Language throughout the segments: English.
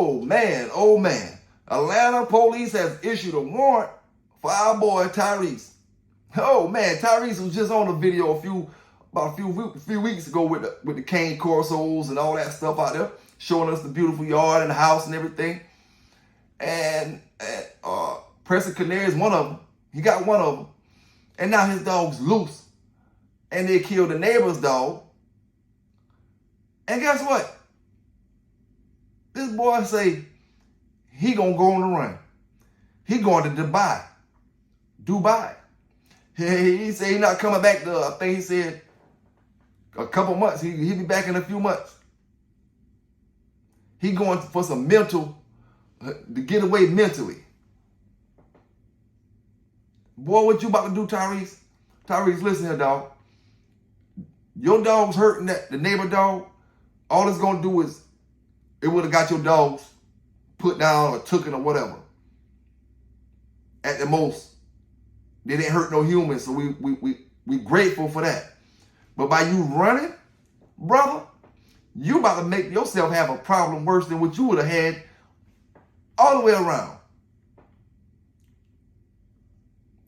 Oh man, oh man. Atlanta police has issued a warrant for our boy Tyrese. Oh man, Tyrese was just on a video about a few weeks ago with the cane corsos and all that stuff out there, showing us the beautiful yard and the house and everything. And Preston Canary is one of them. He got one of them, and now his dog's loose, and they killed the neighbor's dog. And guess what? This boy say he gonna go on the run. He going to Dubai. He said he not coming back to, I think he said, a couple months. He'll be back in a few months. He going for some mental, to get away mentally. Boy, what you about to do, Tyrese? Tyrese, listen here, dog. Your dog's hurting the neighbor dog. All it's gonna do is, it would have got your dogs put down or taken or whatever. At the most, they didn't hurt no humans, so we grateful for that. But by you running, brother, you about to make yourself have a problem worse than what you would have had all the way around.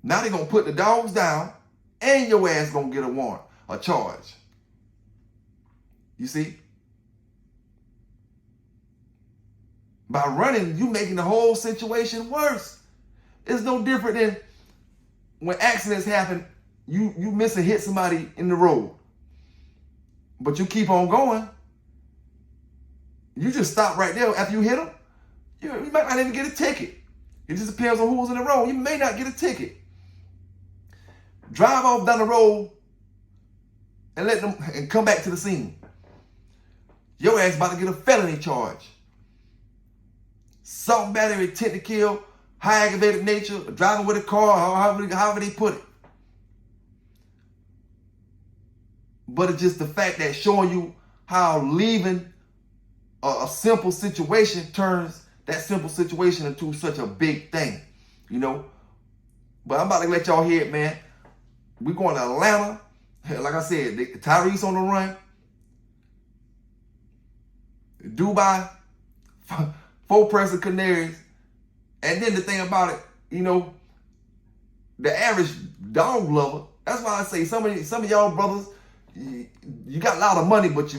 Now they're gonna put the dogs down, and your ass gonna get a warrant, a charge. You see? By running, you making the whole situation worse. It's no different than when accidents happen, you miss and hit somebody in the road, but you keep on going. You just stop right there after you hit them. You might not even get a ticket. It just depends on who's in the road. You may not get a ticket. Drive off down the road and come back to the scene. Your ass about to get a felony charge. Assault, battery, intent to kill, high aggravated nature, driving with a car, however they put it. But it's just the fact that showing you how leaving a simple situation turns that simple situation into such a big thing, you know. But I'm about to let y'all hear it, man. We're going to Atlanta. Like I said, Tyrese on the run. Dubai, 4 Preston Canaries. And then the thing about it, you know, the average dog lover, that's why I say some of y'all brothers, you got a lot of money, but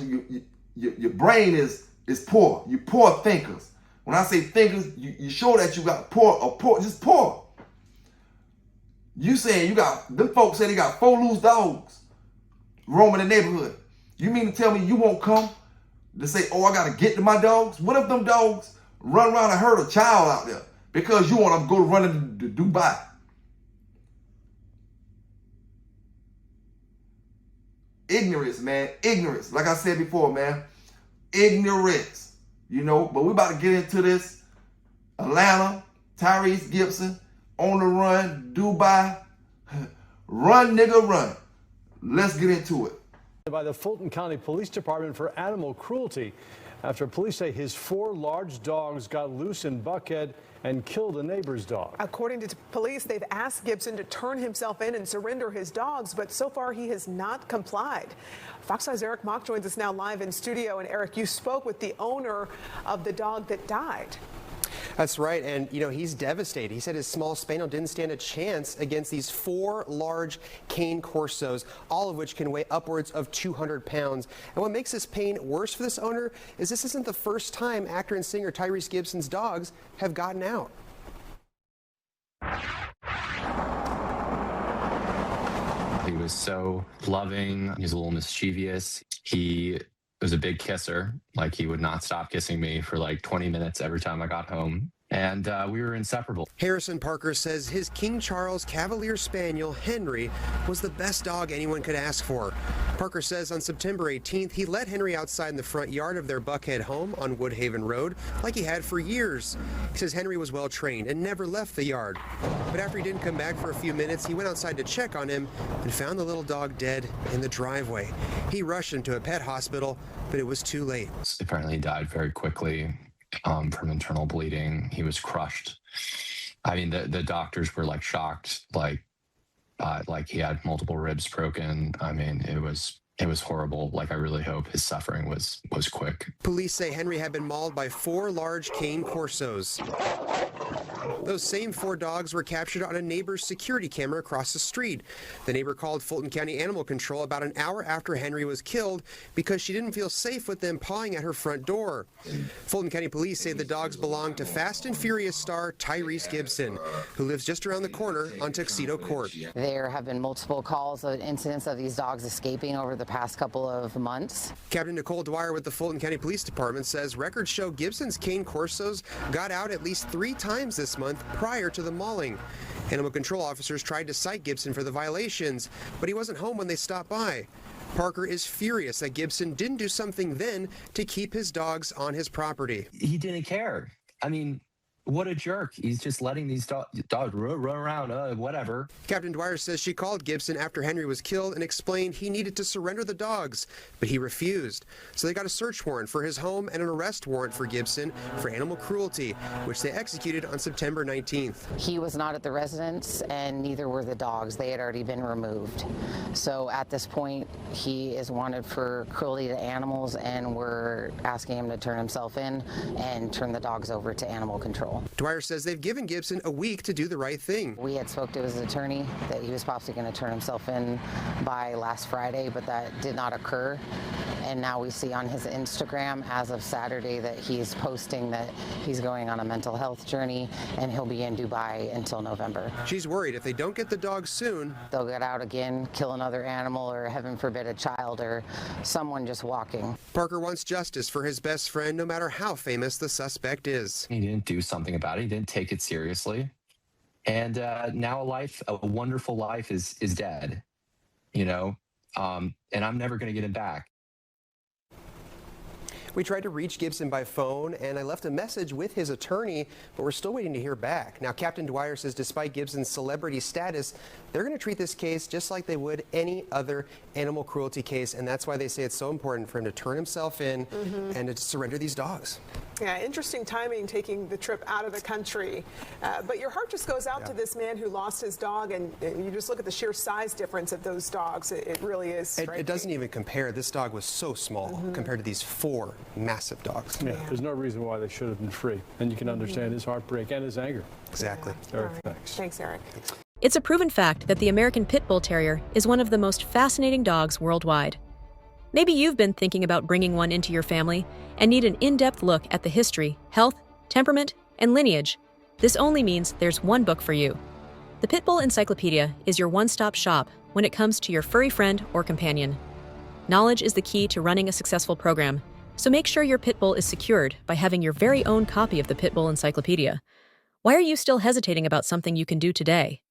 your brain is poor. You poor thinkers. When I say thinkers, you show that you got just poor. You saying them folks say they got 4 loose dogs roaming the neighborhood. You mean to tell me you won't come to say, oh, I got to get to my dogs? What if them dogs run around and hurt a child out there because you want to go running to Dubai? Ignorance, man. Ignorance. Like I said before, man. Ignorance. You know, but we about to get into this. Atlanta, Tyrese Gibson, on the run, Dubai. Run, nigga, run. Let's get into it. By the Fulton County Police Department for animal cruelty after police say his 4 large dogs got loose in Buckhead and killed a neighbor's dog. According to police, they've asked Gibson to turn himself in and surrender his dogs, but so far he has not complied. Fox 5's Eric Mock joins us now live in studio. And Eric, you spoke with the owner of the dog that died. That's right, and you know, he's devastated. He said his small spaniel didn't stand a chance against these 4 large cane corsos, all of which can weigh upwards of 200 pounds. And what makes this pain worse for this owner is this isn't the first time actor and singer Tyrese Gibson's dogs have gotten out. He was so loving. He was a little mischievous. He was a big kisser. Like, he would not stop kissing me for like 20 minutes every time I got home. And we were inseparable. Harrison Parker says his King Charles Cavalier Spaniel, Henry, was the best dog anyone could ask for. Parker says on September 18th, he let Henry outside in the front yard of their Buckhead home on Woodhaven Road like he had for years. He says Henry was well trained and never left the yard. But after he didn't come back for a few minutes, he went outside to check on him and found the little dog dead in the driveway. He rushed him to a pet hospital, but it was too late. Apparently he died very quickly. From internal bleeding. He was crushed. I mean, the doctors were like shocked, like he had multiple ribs broken. I mean, it was it was horrible. Like, I really hope his suffering was quick. Police say Henry had been mauled by 4 large cane corsos. Those same 4 dogs were captured on a neighbor's security camera across the street. The neighbor called Fulton County Animal Control about an hour after Henry was killed because she didn't feel safe with them pawing at her front door. Fulton County Police say the dogs belong to Fast and Furious star Tyrese Gibson, who lives just around the corner on Tuxedo Court. There have been multiple calls of incidents of these dogs escaping over the past couple of months. Captain Nicole Dwyer with the Fulton County Police Department says records show Gibson's cane corsos got out at least 3 times this month prior to the mauling. Animal control officers tried to cite Gibson for the violations, but he wasn't home when they stopped by. Parker is furious that Gibson didn't do something then to keep his dogs on his property. He didn't care. I mean, what a jerk. He's just letting these dogs run around, whatever. Captain Dwyer says she called Gibson after Henry was killed and explained he needed to surrender the dogs, but he refused. So they got a search warrant for his home and an arrest warrant for Gibson for animal cruelty, which they executed on September 19th. He was not at the residence, and neither were the dogs. They had already been removed. So at this point, he is wanted for cruelty to animals, and we're asking him to turn himself in and turn the dogs over to animal control. Dwyer says they've given Gibson a week to do the right thing. We had spoke to his attorney that he was possibly going to turn himself in by last Friday, but that did not occur. And now we see on his Instagram as of Saturday that he's posting that he's going on a mental health journey and he'll be in Dubai until November. She's worried if they don't get the dogs soon, they'll get out again, kill another animal, or heaven forbid a child or someone just walking. Parker wants justice for his best friend no matter how famous the suspect is. He didn't do something about it. He didn't take it seriously. And now a wonderful life is dead, you know, and I'm never going to get it back. We tried to reach Gibson by phone, and I left a message with his attorney, but we're still waiting to hear back. Now, Captain Dwyer says despite Gibson's celebrity status, they're going to treat this case just like they would any other animal cruelty case, and that's why they say it's so important for him to turn himself in and to surrender these dogs. Yeah, interesting timing taking the trip out of the country. But your heart just goes out to this man who lost his dog, and you just look at the sheer size difference of those dogs. It really is. It doesn't even compare. This dog was so small compared to these 4 massive dogs. Yeah, there's no reason why they should have been free. And you can understand his heartbreak and his anger. Exactly. Eric, thanks. Thanks, Eric. It's a proven fact that the American Pit Bull Terrier is one of the most fascinating dogs worldwide. Maybe you've been thinking about bringing one into your family and need an in-depth look at the history, health, temperament, and lineage. This only means there's one book for you. The Pit Bull Encyclopedia is your one-stop shop when it comes to your furry friend or companion. Knowledge is the key to running a successful program, so make sure your pit bull is secured by having your very own copy of the Pit Bull Encyclopedia. Why are you still hesitating about something you can do today?